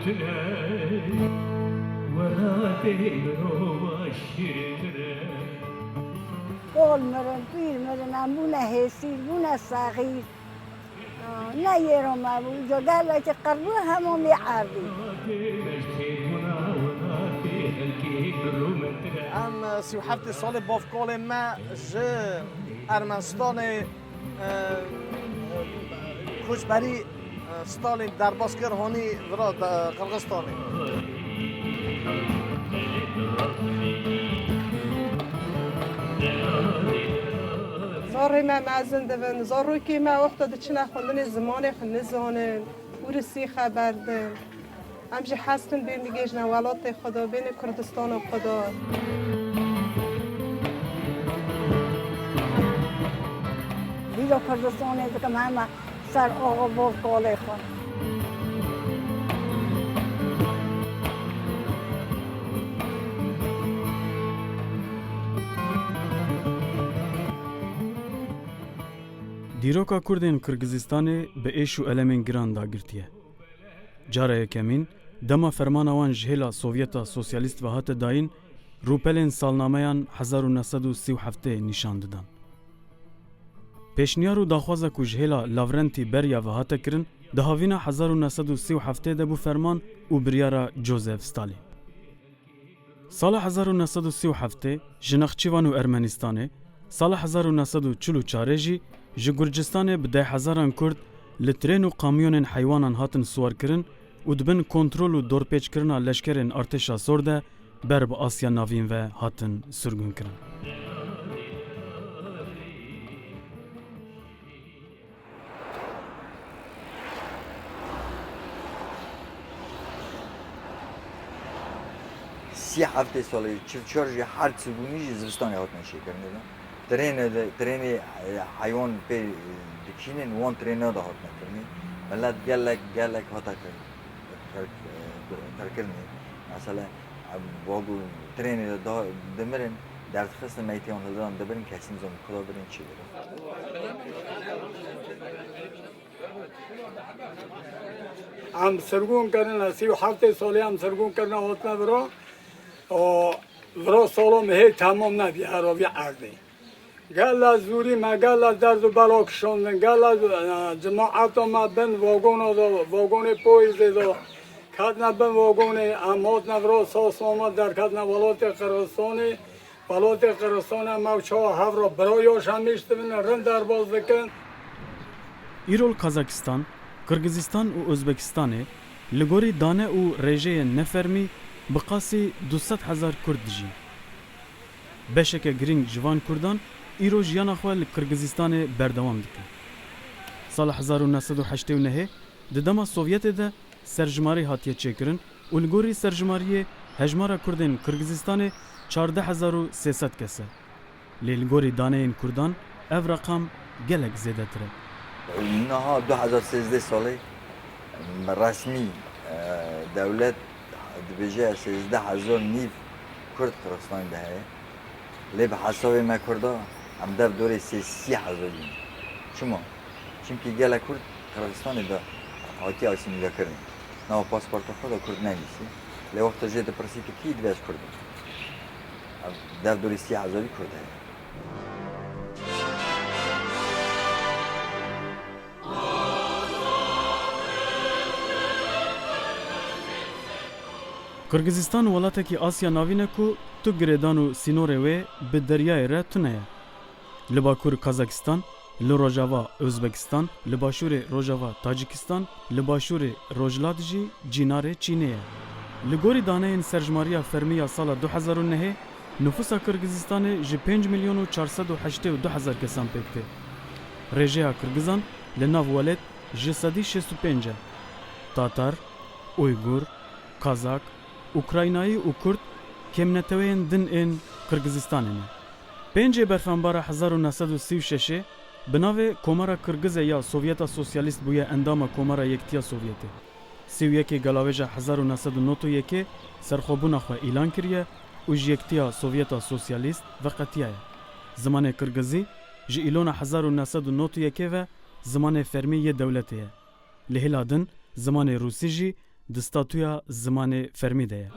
قول مرن پیر مرن امونه حسیر بونه صغیر نه یه رو مبود جگل که قربو همون میعردی ام 37 سال بافکال ما جه ارمنستان کوچبری ستالین در باسکر هانی ورا قرقستانی زاری ما مازن دون زاروی که ما وقت دچنا خوندن زمان خنزانه ورسی خبر دن همچه حسن بین میگیش نوالات خدا بین کردستان و خدا دیگه کردستانه که همه سر آقا باز کاله خون دیروکا کردین کرگزستانê bi êş û elemên giran dagirtiye. Cara yekemîn dema fermana wan ji hêla Sovyeta Sosyalîst ve hate dayîn rûpelên salnameyan 1937 nîşan didan. Pêşniyar û daxwaza ku ji hêla Lavrentî Berya ve hate kirin di havîna 1937 de bû ferman û biryara Joseph Stalin. Sala 1937 ji Nexçîvan û Ermenistanê, sala 1944 jî ji Gurcistanê bi dehhezaran Kurd li trên û kamyonên heywanan hatin siwarkirin û dibin kontrol û dorpêçkirina leşkerên artêşa sor de ber bi Asya Navîn ve hatin sürgûnkirin. سی هفته سالی چهار جی هر سگونی جی زمستانی هات نشی کردن. ترین حیوان به دکینن وان ترین ها هات نکردن. ملت گلک هاتا کرد مثلا باگو ترین دمرن در خست میتیان هزاران دبرن کسیم زن کلا برن چی برن. هم سرگون کردن 37 سالی هم سرگون کردن هات نبرا ورا سالم هی تمام نبی عربی عردی گل از زوری ما گل از درد و بلا کشاندن گل از جماعت ما بن واگون پویز دا کدن بن واگون امات نورا ساس آمد در کدن ولات قرستانی موچه ها هفرا برایاش همیشت بین رند در باز دکن İrol Kazakistan, Kırgızistan û Özbekistanê li gorî dane û rêjeyên nefermî bi qasî 200,000 Kurd dijîn. Beşeke girîng ji van Kurdan îro jiyana xwe li Kırgızistanê berdewam dikin. Sala 1989 di dema Sovyetê de serjimarî hatiye çêkirin û li gorî serjimariyê hejmara Kurdên Kırgızistanê 14,300 kes e. Lê li gorî daneyên Kurdan ev rakam gelek zêdetir e. اینها 2013 سالی رسمی دولت دبیجه 13,000 نیف کرد قرستان ده لی به حساب ما کردا هم در دوره 30,000 چما؟ چونکه گله کرد قرستان ده حاکی آسیمیله کردن نه پاسپورت خود کرد نمیشه لی وقت جد پرسی تو کی دوست کرد در دوره 30,000 کرده Kırgızistan welatekî Asya Navîn e ku tu girêdan û sînorê wê bi deryayê re tune ye. Li Bakur Kazakistan, li Rojava Özbekistan, li başûrê Rojava Tacikistan, li başûrê Rojlat jî cînarê Çînê ye. Li gorî daneyên serjmariya fermî ya sala 2009 nüfusa Kırgızistanê ji 5 milyon û 482,000 kesan pêk tê. Rêjeya Kırgızan li nav welat ji sedî 65 e. Tatar, Uygur, Kazak, Ukraynayî û Kurd kêmneteweyên din ên Kırgızistanê ne. Pêncê berfembara 1936 bi navê Komara Kırgızê ya Sovyeta Sosyalîst bûye endama Komara Yektiya Sovyetê. 31 Gelavêja 1991 serxwebûna xwe îlan kiriye û ji Yektiya Sovyeta Sosyalîst veqetiye ye. Zimanê Kırgızî ji îlona 1991 ve zimanê fermî yê dewletê ye. Li hêla din zimanê Rûsî jî di statuya zimanê fermî de ye.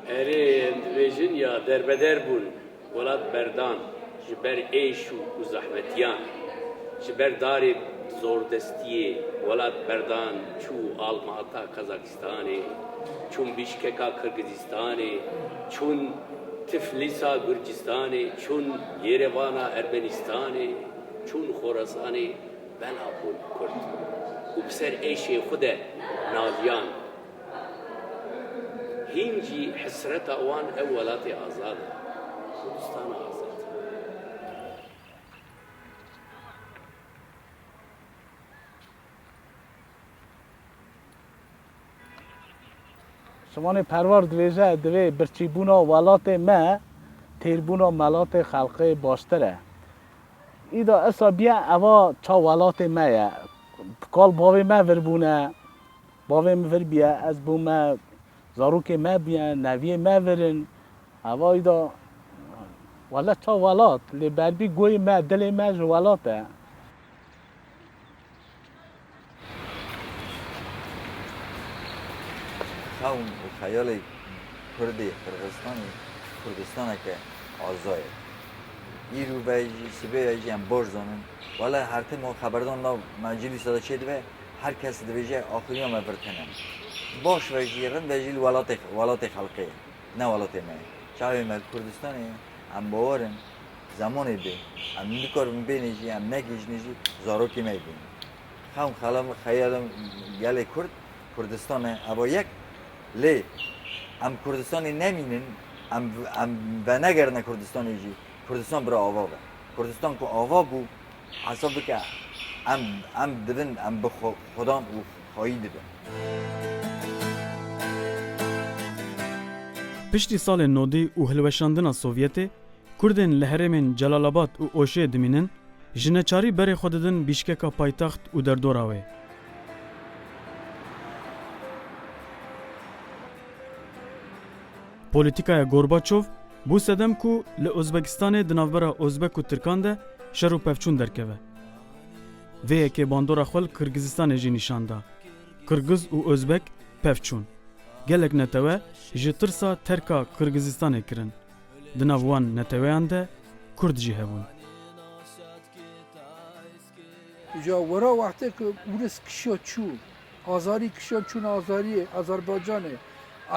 Erê em dibêjin ya derbeder bûn welat berdan ji ber êş û zehmetiyan, ji ber darê zordestiyê welat berdan çû Almata Kazakistanê, çûn Bişkeka Kırgızistanê, çûn Tiflisa Gürcistanê, çûn Yerevana Ermenistanê, çûn Xorasanê bela bûn Kurd û bi ser êşê xwe de naviyan. هینجی حسرت آوان اولات آزاد کردستان آزاد شمانه پروار دویجه دوی برچیبونا ولات ما تیربونا ملات خلقه باشتره ایدا اصلا بیا اوا چا ولات ما یا کال باوی ما وربونه باوی ما ور بیا از بو ما زاروک ما بیان نوی ما ورن اوا ایدا والا چا ولات لی بربی گوی ما دل ما جو ولاته خون و خیال کردی کردستان که آزاد ایرو بیجی سبی بیجی هم برزانن والا هر تیم خبردان نو مجلی صدا شد و هر کس دویجه آخری هم برتنم باش بیجی رن بیجی ولات خلقه نه ولات ما چاوی مل کردستانی هم باورن زمانی بی هم نیکار بینیجی هم نگیج نیجی زاروکی می بین خون خیالم گله کردستانه ابا یک لی ام کردستانی نمینن ام و نگرنه کردستانی جی کردستان برای آوا با کردستان که آوا بو حساب که ام دبن ام به خدا و خواهی دبن Piştî salên nodî û hilweşandina Sovyetê, Kurdên li herêmên Celalabad û Oşê dimînin, ji neçarî berê xwe didin Bişkeka paytaxt û derdora wê. Polîtîkaya Gorbaçov bû sedem ku li Özbekistanê di navbera Özbek û Tirkan de şer û pevçûn derkeve. Vê yekê bandora xwe li Kırgızistanê jî nîşan da. Kırgız û Özbek pevçûn. Gelek netewe ji tirsa terka Kırgızistanê kirin. Di nav wan neteweyan de Kurd jî hebûn. جا ورا وقتی که اورس کشا چو آزاری کشا چون آزاری آذربایجانه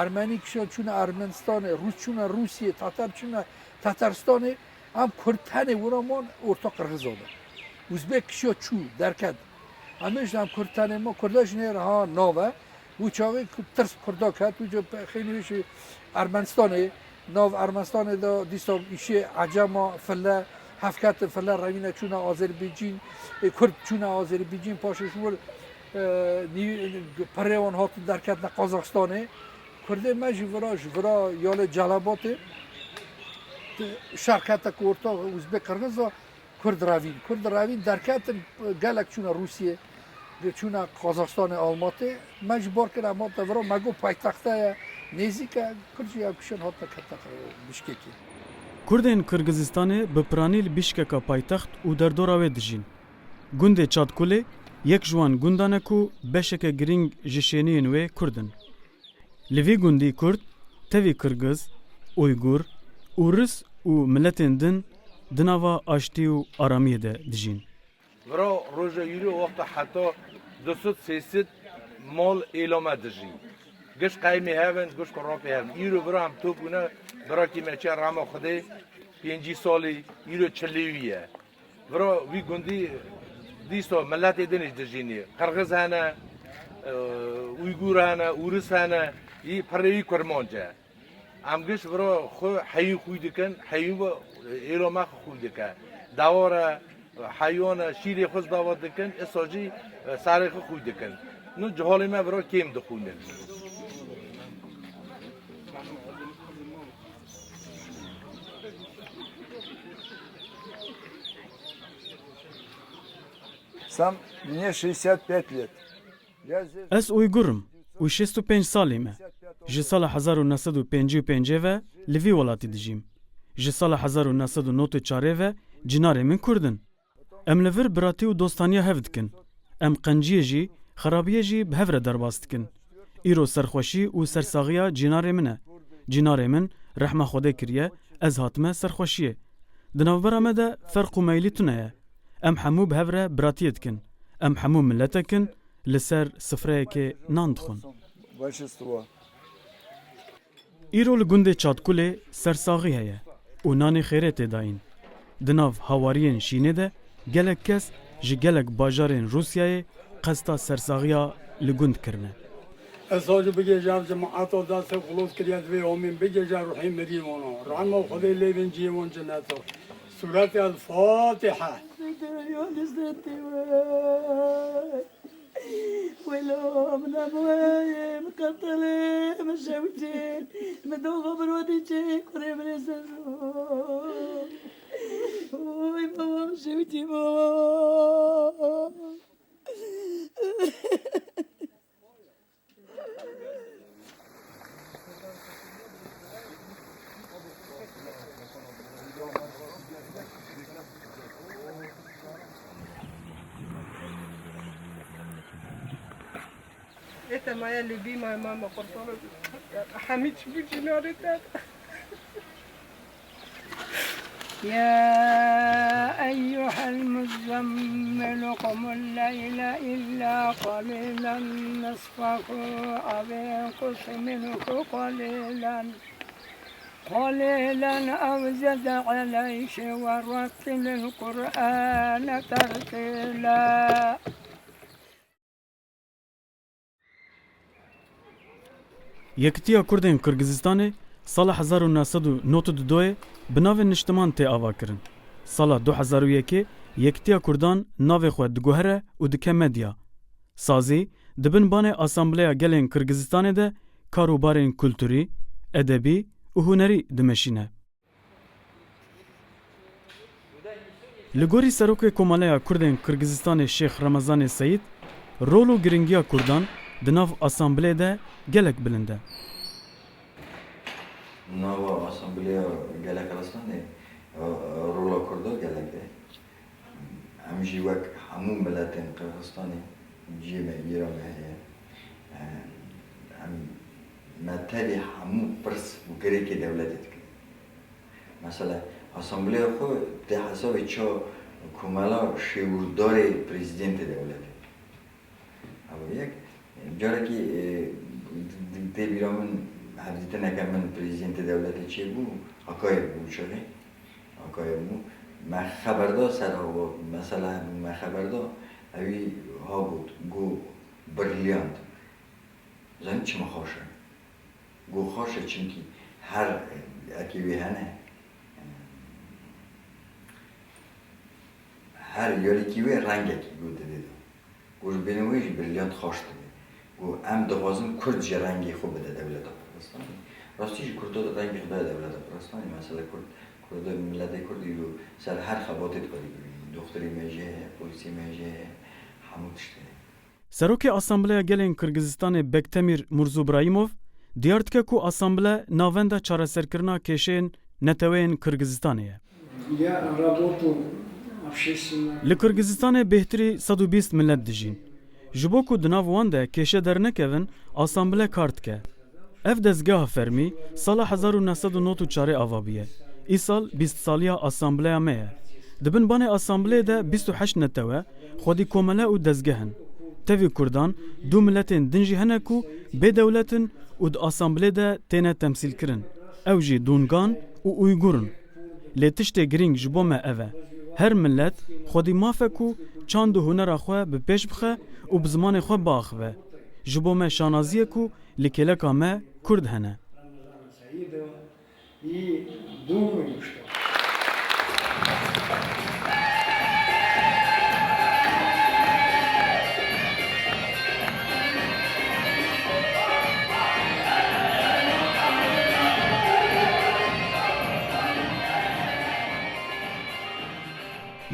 ارمنی کشا چون ارمنستانه روس چون روسیه تاتر چون تاترستانه هم کردتنه ورا من ارتا قرغزاده ازبک کشا چو درکد همیشه هم کردتنه ما کرداش نه ها ناوه و چاوی ترس کردا کرد و جا خیلی میشه ارمنستانه ناو ارمنستانه دا دیستا ایشه عجما فله هفکت فله روینه چون آذربایجان کرد چون آذربایجان پاشش ور پریوان هات درکت نه قازاقستانه کرده ما جورا یال جلاباته شرکت کورتا ازبک قرغزا کرد روین درکت گلک چون روسیه چون قازاقستان آلماته مجبور کرد اما تورا مگو پایتخته نزدیک کردی کشان هات نکرد بشککی Kurdên Kırgızistanê bi piranî li Bişkeka paytext û derdora wê dijîn. Gundê Çadkulê yek ji wan gundan e ku beşeke girîng ji şêniyên wê Kurd in. Li vî gundî Kurd, tevî Kırgız, Uygur û Rus û milletên din di nava aştî û aramiyê de dijîn. برا روژا یوری وقت حتی 200-300 مال اعلام دژی گش قایمی هستن گش کراپی هستن یورو برا هم تو کنه برا کی مچه رام خودی 5 سالی یورو چلیویه برا وی گندی دیستا ملت دنیش دژینی قرغز هنه اویگور هنه اورس هنه ی پروی کرمانجه ام گش برا خو حیو خوی دکن حیو اعلام خوی دکن دواره حیوان شیری خوش دعوت دکن اساجی سرخ خوی دکن نو جهال ما برا کیم دخونه Сам мне 65 лет. Ez Uygurum û 65 salê me. Ji sala 1955 ve li vî welatî dijîm. Ji sala 1994 ve cinarê min Kurdin. Em li vir biratî û dostaniya hev dikin. Em qenciyê jî, xerabiyê jî bi hev re derbas dikin. Îro serxweşî û sersaxiya cinarê min e. Cinarê min rehma Xwedê kiriye, ez hatime serxweşiyê. Di navbera me de ferq û meylî tune ye. Em hemû bi hev re biratiyê dikin. Em hemû milletekin li ser sifreyekê nan dixwin. Îro li gundê Çadkulê sersaxî heye û nanê xêrê tê dayîn. Di nav hawariyên şînê de gelek kes ji gelek bajarên Rûsyayê qesta sersaxiya li gund kirine. اساجو بگیجم جماعت و دست خلوص کریت وی امین بگیجم روحی مریمونو رحمه خدای لیبین جیمون جنتو سورة الفاتحة ولو من أبوي مقتلي مشاوتين مدوغ برودي جيك وريم رسالو وي بابا مشاوتي بابا انت ما يلي بي ما ماما قرطانة حميد شبي جناري تاتا يا أيها المزمل قم الليل إلا قليلا نصفه أو انقص منه قليلا أو زد عليه ورتل القرآن ترتيلا. Yekîtiya Kurdên Kırgızistanê sala 1992 bi navê niştiman tê ava kirin. Sala 2001 Yekîtiya Kurdan navê xwe diguhere û dike medya. Sazî dibin banê Asambleya Gelên Kırgızistanê de karûbarên kulturî, edebî û hunerî dimeşîne. Li gorî Serokê Komaleya Kurdên Kırgızistanê Şêx Remezanê Seyîd, rol û giringiya Kurdan di nav Asambleyê de gelek bilind e. Nava Asambleya gelek Kırgızistanê rola Kurda gelek e. Em jî wek hemû milletên Kırgızistanê cî me îra me heye. Em me tevî hemû pirs û girêkê dewletê dikin. Mesela Asambleya xwe tê hesabê çi komela şêwirdarê prezîdentê dewletê. Ew yek carekî tê bîra min hevdîtineke min prezîdentê dewletê çêbû Akayev bû çaxê. Akayev bû. Me xeberda ser hava mesela me xeberda evî habût got brilyant. Zanî çima xweş e. Got xweş e çimkî her ekî wê hene her yalekî wê rengekî got dide. Got ji bêhna wê jî brilyant xweş dide. Got em dixwazin Kurd ji rengê xwe bide dewleta Kırgızistanê. Rastî jî Kurda rengê xwe bide dewleta Kırgızistanê. Mesela Kurd milletê Kurd îro ser her xebatê dixwedî bibînin. Doktorî me jê heye, polîsê me jê heye, hemû tiştê heye. Serokê Asambleya Gelên Kırgızistanê Bektemîr Murzobrahimov diyar dike ku Asamble navenda çareserkirina kêşeyên neteweyên Kırgızistanê ye. Li Kırgızistanê bêhtirî 120 millet dijîn. Ji bo ku di nav wan de kêşe dernekevin, Asamble kar dike. Ev dezgeha fermî sala 1994 ava bûye. Îsal 20 saliya Asambleya me ye. Dibin banê Asambleyê de 28 netewe, xwedî komele û dezgehin. Tevî Kurdan, du milletên din jî hene ku bêdewletin û di Asambleyê de têne temsîlkirin. Ew jî Dungan û Uygurun. Lê tiştê girîng ji bo me ev e. Her millet xwedî mafe ku çand û hunera xwe bi pêş bixe û bi zimanê xwe biaxive. Ji bo me şanazî ye ku li kêleka me Kurd hene.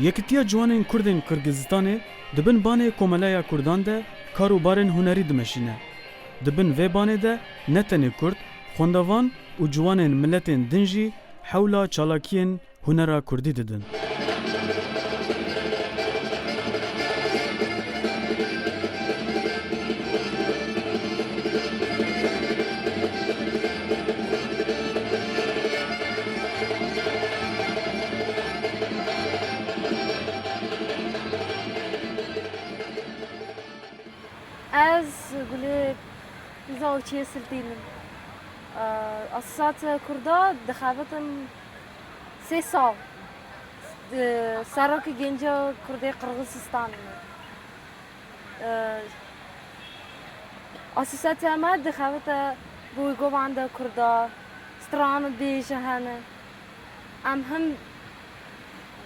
Yekîtiya Ciwanên Kurdên Kırgızistanê dibin banê Komeleya Kurdan de karobarên hunerî dimeşîne. Dibin vê banê de ne tenê Kurd, xwendevan û ciwanên milletên din jî hewla çalakiyên hunera Kurdî didin. Ez gulê zawçiyê Sirtînim. Asasat Kurda dixebitim 3 sal. Serokê Gênca Kurdê Qirgizistanê. Asasata me dixebite bi govanda Kurda strana dibêje hene. Em hem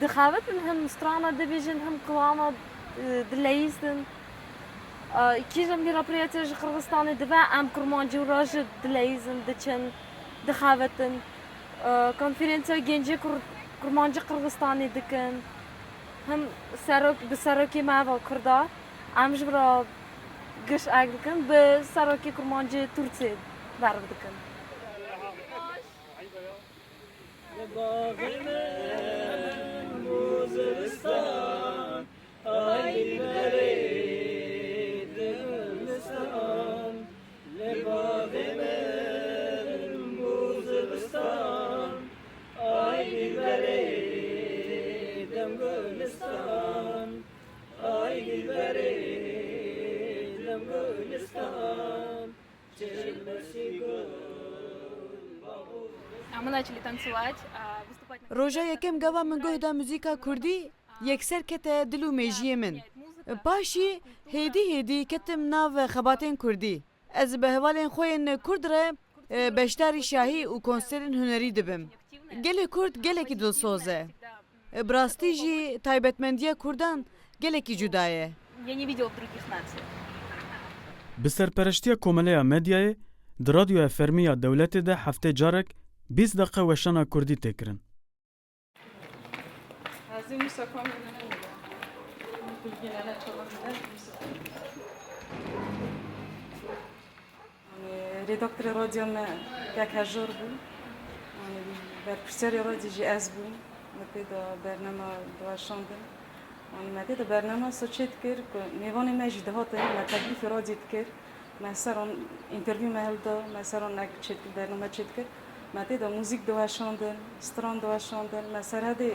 dixebitin hem strana dibêjin hem qilama dileyîstin. Kîjim lîra pirêtir ji Qirgizistanê dibe em kurmancî û roj dileyîzin diçin dixebitin. Konferansiya Gêncê kurmancî Qirgizistanê dikin. Hem bi serokê me ava Kurda em ji bira giş ek dikin bi serokê kurmancî Tirkiyê berv dikin. Roja yekem gava min gohda müzika Kurdî yekser kete dil û mejiyê min. Paşî hêdî ketim nav xebatên Kurdî. Ez bi hevalên xwe yên Kurd re beşdarî şahî û konserên hunerî dibim. Gelê Kurd gelekî dilsoz e. Bi rastî jî taybetmendiya Kurdan gelekî cuda ye. Bi serpereştiya Komeleya Medyayê di radyoya fermiya dewletê de heftê carek 20 deqe weşana Kurdî tê kirin. Redaktöre radyo me tek hejor bû. Berpirserê radyo jî ez bûm. Me pê da bernema diweşandin. Me tê da bernema soçê dikir ku mêvanê me jî dihatin me teklîfê radyo dikir. Me seran intervîw me helda, me seran ek çêtkir bername çêtkir. Me tê da müzik diweşandin, stran diweşandin. Me serhedê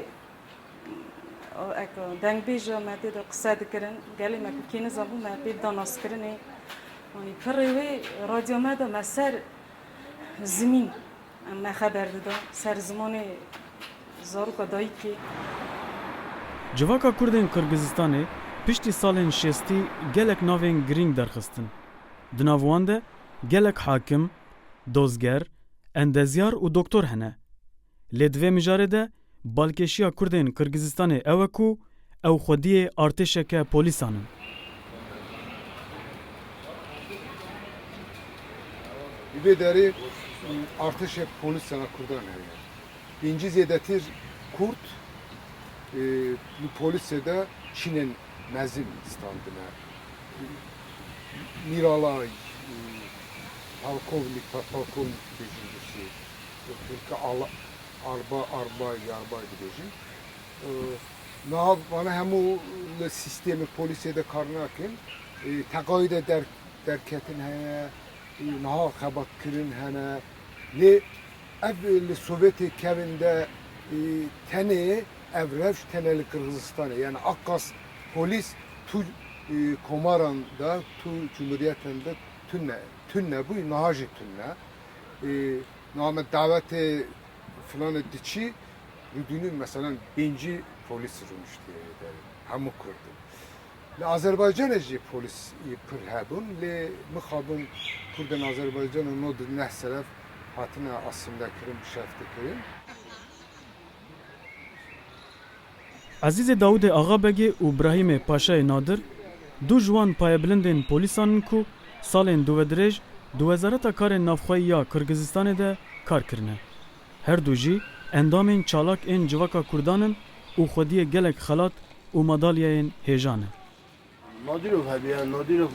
ek dengbêja me tê da qise dikirin. Gelê me ku kê nizanbû me pê danaskirinê. Pirê wê radyo me da me ser zimîn me xeber dida, ser zimanê zaroka dayîkê. Civaka Kurdên Qirgizistanê piştî salên şêstî gelek navên girîng derxistin. Di nav wan de gelek hakim, dozger, endezyar û doktor hene. Lê divê mijarê de balkêşiya Kurdên Qirgizistanê ew e ku ew xwediyê artêşeke polîsan in. Vê derê artêşek polîsana Kurdan heye. Birinci zêdetir Kurd li polîsê de Çînên mezin standine. Miralay, Palkovnik, Palkovnik dibêjin dişê. Türkê arbay dibêjin. Nav bana hemû li sistêmê polîsê de kar nakin. Teqayî de derketin heye. Naha xebatkirin hene. Lê ev li Sovyetê kevin de tenê ev rewş tene li Qirgizistanê. Yani Akkas polis tu komaran da tu cumhuriyetin de tünne bu naha jî tünne. Name davetê filan diçî rüdünün mesela birinci polis rûmiştî hemû Kurdî. Li Azerbaycanê jî polis pir hebûn lê mixabin Kurdên Azerbaycanê no di neh seref hatine asîmdekirin şeftekirin. Azîzê Dawudê Axabegê û Brahîmê Paşayê Nadir du ji wan payebilindên polîsan in ku salên duvedirêj di Wezareta Karên Navxweyî ya Qirgizistanê de kar kirine. Her du jî endamên çalak ên civaka Kurdan in û xwediyê gelek xelat û madalyayên hêjan e. نادیروف هبیه نادیروف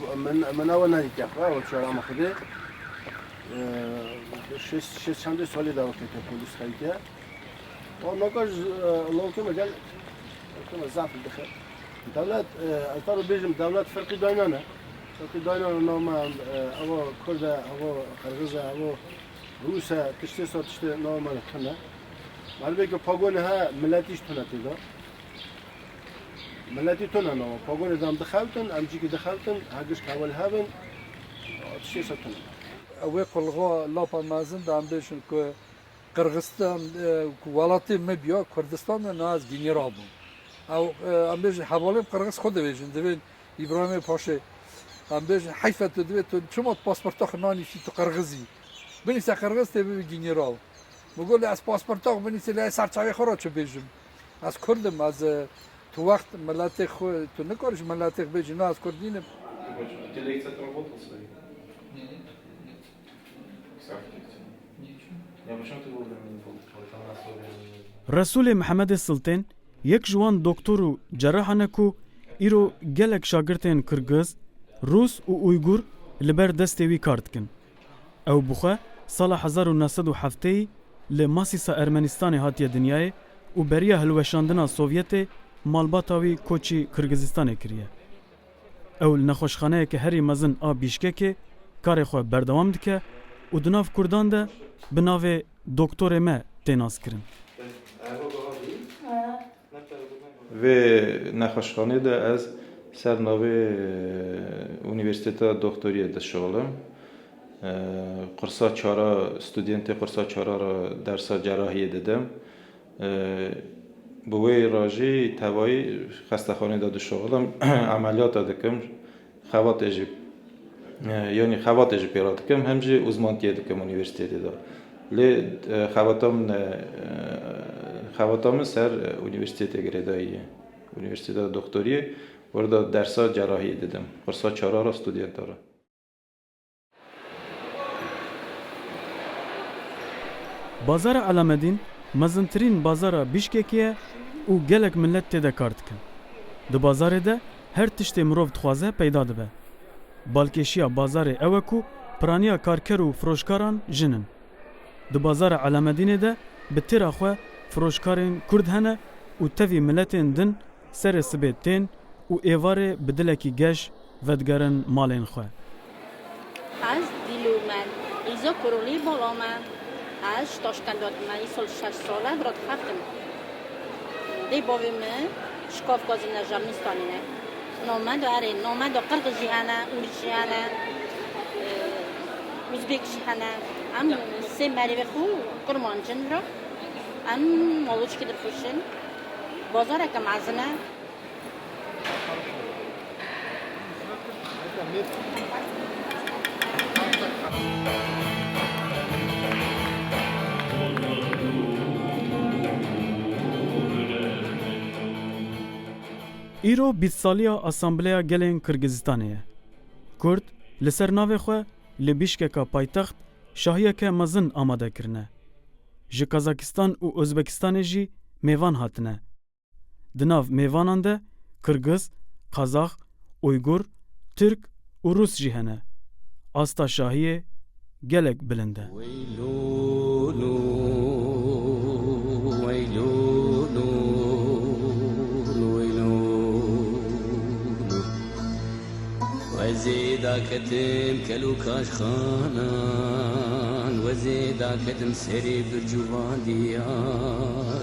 من اول ندیدم و چهارم خورده شش چند سالی دارم که پلیس خریده و نکاش لونکه مجال که زعف بخیر دولت اثر بیشتر دولت فرقی داینانه فرقی داینانه نام اوا کرد اوا قرغیز اوا روس تشت سات تشت نام کنه معلومه که پاگونه ها ملتیش تونه تیدا ملتی تونه نام پاگونه دام دخلتن امجی که دخلتن هرگز کامل هبن تشت سات تونه اوه قلقا لاپا مازن دام بیشن که قرغستان ولاتی مبیا کردستان ناز گینیرابو او ام بیشن حوالی قرغز خود بیشن دوین ابراهیم پاشه ام بیشن حیفت دوین تو چما پاسپورت خنانی فی تو قرغزی بنیس قرغز تبی گینیراب مقول از پاسپورت بنیس لی سرچاوی خورا چه بیشم از کردم از تو وقت ملت خو تو نکارش ملت بیشن نه از کردینم رسول محمد سلطان یک جوان دکتر و جراحانه کو ایرو گلک شاگردین کرگز روس و اویگور لبر دستی وی کارت کن او بخوا سال 1907 لماسیسا ارمنستان هاتیه دنیای و بریا هلوشاندنا سوویت مالباتاوی کوچی کرگزستان کریه او نخوشخانه که هری مزن آ بیشکه کار خو بردوام دکه و دناف کردان ده بناو دکتر ما تناس کرن و نخوشخانه ده از سرناوه اونیورسیته دکتریه ده شغلم قرصا چارا استودینت قرصا چارا را درس جراحی دادم بوی راجی توایی خستخانه داده شغلم عملیات دادم خواتجی یعنی خواتجی پیرات کم همچنین uzmantiye دکم اونیورسیته دا لی خواتم سر اونیورسیته گرداییه اونیورسیته دکتریه وردا درس جراحی دادم قرصا چارا را استودینت را بازار علامدین مزنترین بازار بیشککیه و گلک ملت تیده کارت کن. دو بازار ده هر تشت مروف تخوازه پیدا دبه. بالکشیا بازار اوکو پرانیا کارکر و فروشکاران جنن. دو بازار علامدین ده به تیر اخوه فروشکارین کرد هنه و تاوی ملتین دن سر سبیتین و ایوار بدلکی گش ودگرن مالین خواه. از دیلو من ایزا کرولی بالا من از داشتن داد من این سال 6 ساله برات خفتم دی باوی من شکاف گازی نجام نیستانی نه نامه داره نامه دا قرقزی هنه اورشی هنه اوزبیکشی هنه هم سه مریوه خو کرمان جن را هم مالوچ که در خوشن بازار اکم عزنه ایرو 20 سالیا اسامبلیا گلین کرگزستانیه. کرد لسر ناوی خو لبیشککا پایتخت شاهیه که مزن آماده کرنه. جه کازاکستان و ازبکستان جی میوان هاتنه. دناو میوانان ده کرگز، قازاق، اویگور، ترک و روس جی هنه. آستا شاهیه گلک بلنده. وزيدا كتم كلو كاش خانان وزيدا كتم سري برجوان دياران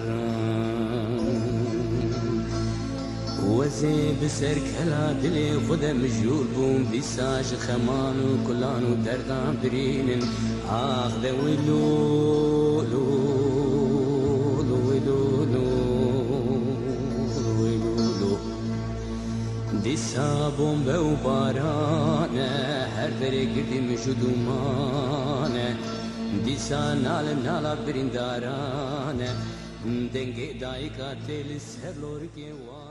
وزي بسر كلا دلي خدا مجول بوم بيساج خمان وكلان ودردان برين آخ ده ويلو دیسا بومبه و بارانه هر دره گردی مجدومانه دیسا نالا بریندارانه دنگه دایکا تیل سر لورگی وان